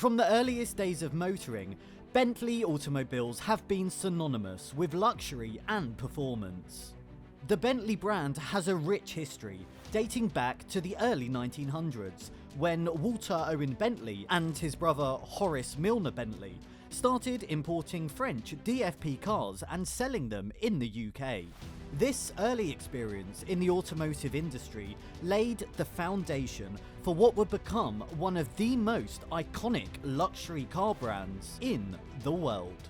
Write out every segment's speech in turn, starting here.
From the earliest days of motoring, Bentley automobiles have been synonymous with luxury and performance. The Bentley brand has a rich history, dating back to the early 1900s, when Walter Owen Bentley and his brother Horace Milner Bentley started importing French DFP cars and selling them in the UK. This early experience in the automotive industry laid the foundation for what would become one of the most iconic luxury car brands in the world.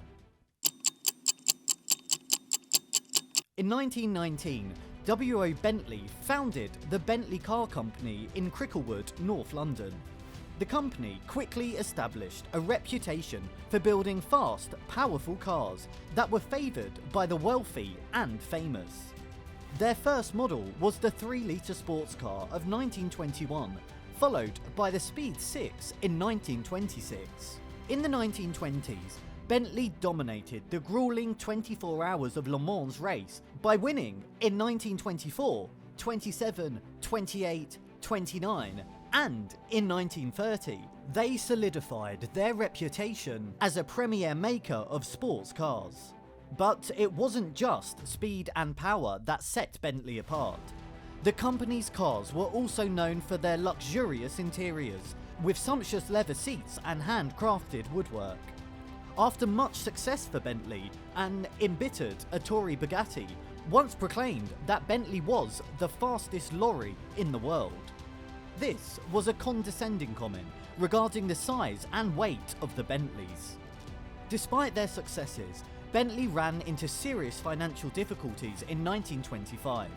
In 1919, W.O. Bentley founded the Bentley Car Company in Cricklewood, North London. The company quickly established a reputation for building fast, powerful cars that were favoured by the wealthy and famous. Their first model was the 3-litre sports car of 1921, followed by the Speed 6 in 1926. In the 1920s, Bentley dominated the grueling 24 hours of Le Mans race by winning in 1924, 27, 28, 29, and in 1930, they solidified their reputation as a premier maker of sports cars. But it wasn't just speed and power that set Bentley apart. The company's cars were also known for their luxurious interiors, with sumptuous leather seats and handcrafted woodwork. After much success for Bentley, an embittered Ettore Bugatti once proclaimed that Bentley was the fastest lorry in the world. This was a condescending comment regarding the size and weight of the Bentleys. Despite their successes, Bentley ran into serious financial difficulties in 1925.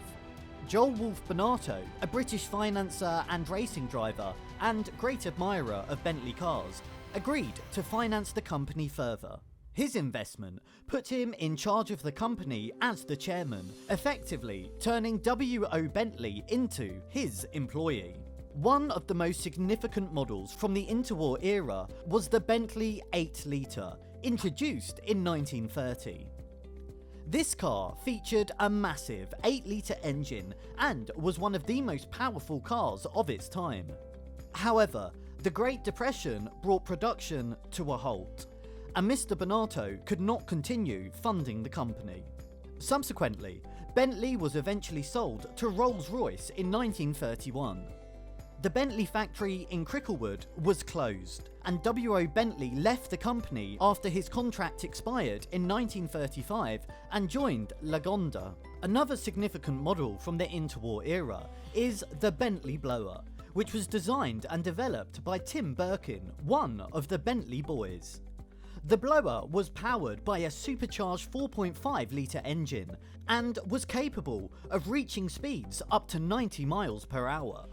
Joel Wolfe Bonato, a British financier and racing driver and great admirer of Bentley cars, agreed to finance the company further. His investment put him in charge of the company as the chairman, effectively turning W.O. Bentley into his employee. One of the most significant models from the interwar era was the Bentley 8-litre, introduced in 1930. This car featured a massive 8-litre engine and was one of the most powerful cars of its time. However, the Great Depression brought production to a halt, and Mr. Bonato could not continue funding the company. Subsequently, Bentley was eventually sold to Rolls-Royce in 1931. The Bentley factory in Cricklewood was closed, and W.O. Bentley left the company after his contract expired in 1935 and joined Lagonda. Another significant model from the interwar era is the Bentley Blower, which was designed and developed by Tim Birkin, one of the Bentley Boys. The blower was powered by a supercharged 4.5-litre engine and was capable of reaching speeds up to 90 miles per hour.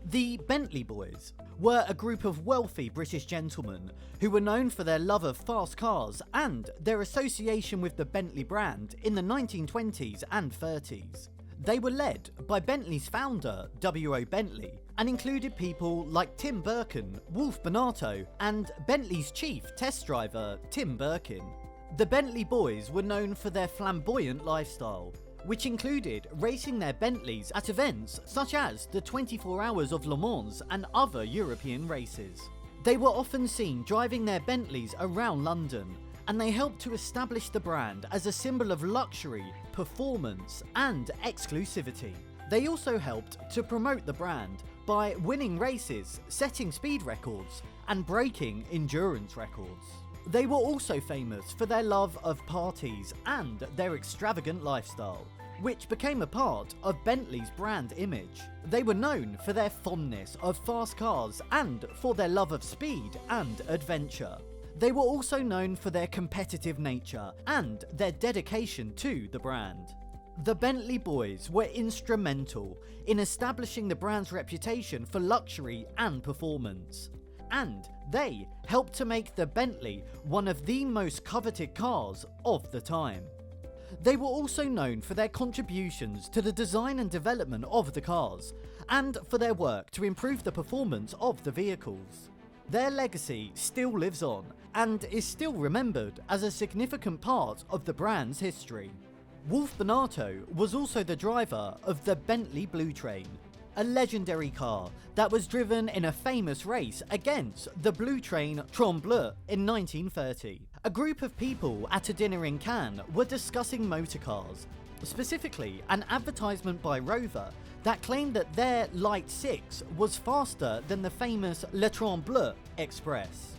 The Bentley Boys were a group of wealthy British gentlemen who were known for their love of fast cars and their association with the Bentley brand in the 1920s and 30s. They were led by Bentley's founder, W.O. Bentley, and included people like Tim Birkin, Wolfe Bonato, and Bentley's chief test driver, Tim Birkin. The Bentley Boys were known for their flamboyant lifestyle, which included racing their Bentleys at events such as the 24 Hours of Le Mans and other European races. They were often seen driving their Bentleys around London, and they helped to establish the brand as a symbol of luxury, performance, and exclusivity. They also helped to promote the brand by winning races, setting speed records, and breaking endurance records. They were also famous for their love of parties and their extravagant lifestyle, which became a part of Bentley's brand image. They were known for their fondness of fast cars and for their love of speed and adventure. They were also known for their competitive nature and their dedication to the brand. The Bentley Boys were instrumental in establishing the brand's reputation for luxury and performance, and they helped to make the Bentley one of the most coveted cars of the time. They were also known for their contributions to the design and development of the cars, and for their work to improve the performance of the vehicles. Their legacy still lives on, and is still remembered as a significant part of the brand's history. Wolfe Bonato was also the driver of the Bentley Blue Train, a legendary car that was driven in a famous race against the blue train Trombleu in 1930. A group of people at a dinner in Cannes were discussing motorcars, specifically an advertisement by Rover that claimed that their Light 6 was faster than the famous Le Trombleu Express.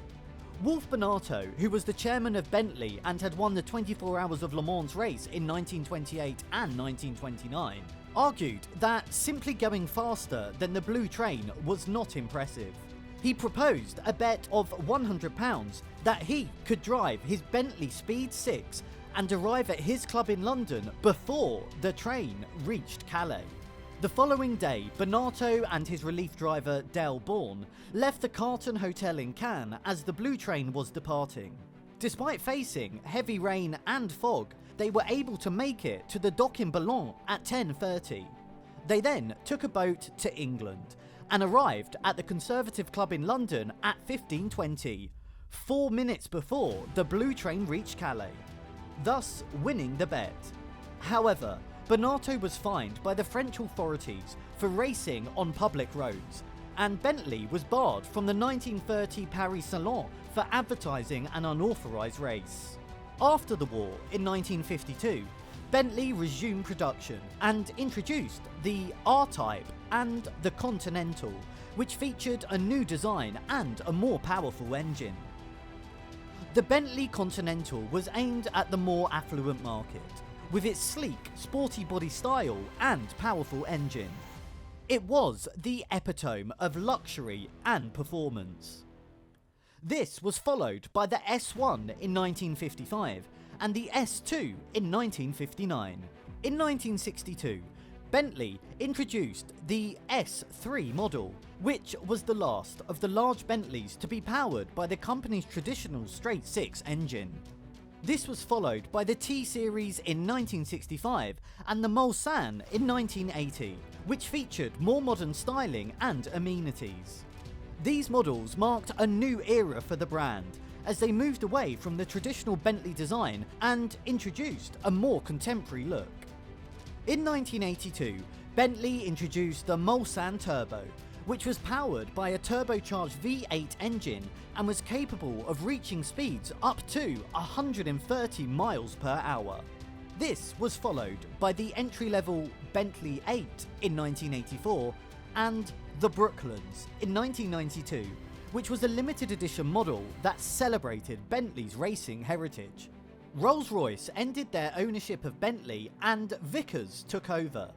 Wolf Bonato, who was the chairman of Bentley and had won the 24 Hours of Le Mans race in 1928 and 1929, argued that simply going faster than the blue train was not impressive. He proposed a bet of £100 that he could drive his Bentley Speed 6 and arrive at his club in London before the train reached Calais. The following day, Bonato and his relief driver Dale Bourne left the Carlton Hotel in Cannes as the blue train was departing. Despite facing heavy rain and fog, they were able to make it to the dock in Boulogne at 10:30. They then took a boat to England and arrived at the Conservative Club in London at 15:20, 4 minutes before the blue train reached Calais, thus winning the bet. However, Bonato was fined by the French authorities for racing on public roads, and Bentley was barred from the 1930 Paris Salon for advertising an unauthorised race. After the war, in 1952, Bentley resumed production and introduced the R-Type and the Continental, which featured a new design and a more powerful engine. The Bentley Continental was aimed at the more affluent market, with its sleek, sporty body style and powerful engine. It was the epitome of luxury and performance. This was followed by the S1 in 1955 and the S2 in 1959. In 1962, Bentley introduced the S3 model, which was the last of the large Bentleys to be powered by the company's traditional straight-six engine. This was followed by the T-Series in 1965 and the Mulsanne in 1980, which featured more modern styling and amenities. These models marked a new era for the brand, as they moved away from the traditional Bentley design and introduced a more contemporary look. In 1982, Bentley introduced the Mulsanne Turbo, which was powered by a turbocharged V8 engine and was capable of reaching speeds up to 130 miles per hour. This was followed by the entry-level Bentley 8 in 1984 and the Brooklands in 1992, which was a limited edition model that celebrated Bentley's racing heritage. Rolls-Royce ended their ownership of Bentley and Vickers took over.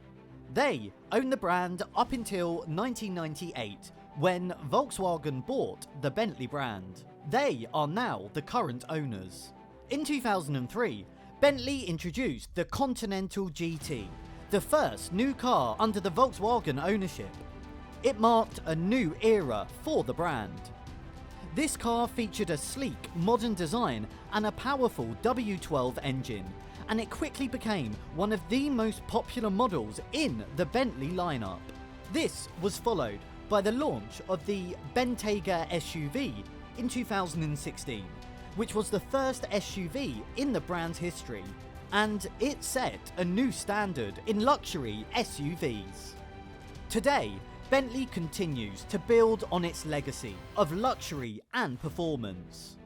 They owned the brand up until 1998, when Volkswagen bought the Bentley brand. They are now the current owners. In 2003, Bentley introduced the Continental GT, the first new car under the Volkswagen ownership. It marked a new era for the brand. This car featured a sleek, modern design and a powerful W12 engine, and it quickly became one of the most popular models in the Bentley lineup. This was followed by the launch of the Bentayga SUV in 2016, which was the first SUV in the brand's history, and it set a new standard in luxury SUVs. Today, Bentley continues to build on its legacy of luxury and performance.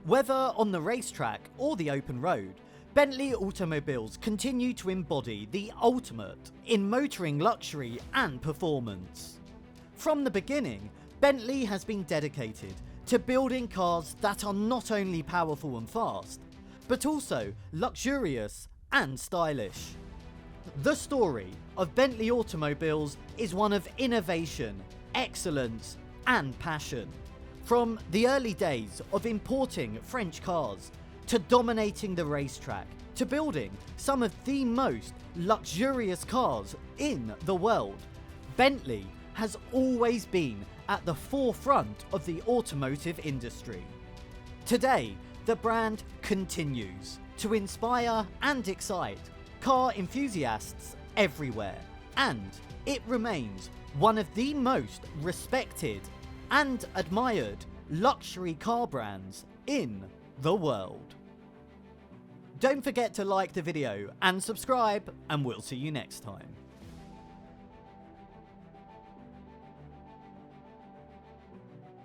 Whether on the racetrack or the open road, Bentley automobiles continue to embody the ultimate in motoring luxury and performance. From the beginning, Bentley has been dedicated to building cars that are not only powerful and fast, but also luxurious and stylish. The story of Bentley automobiles is one of innovation, excellence, and passion. From the early days of importing French cars, to dominating the racetrack, to building some of the most luxurious cars in the world, Bentley has always been at the forefront of the automotive industry. Today, the brand continues to inspire and excite car enthusiasts everywhere, and it remains one of the most respected and admired luxury car brands in the world. Don't forget to like the video and subscribe, and we'll see you next time.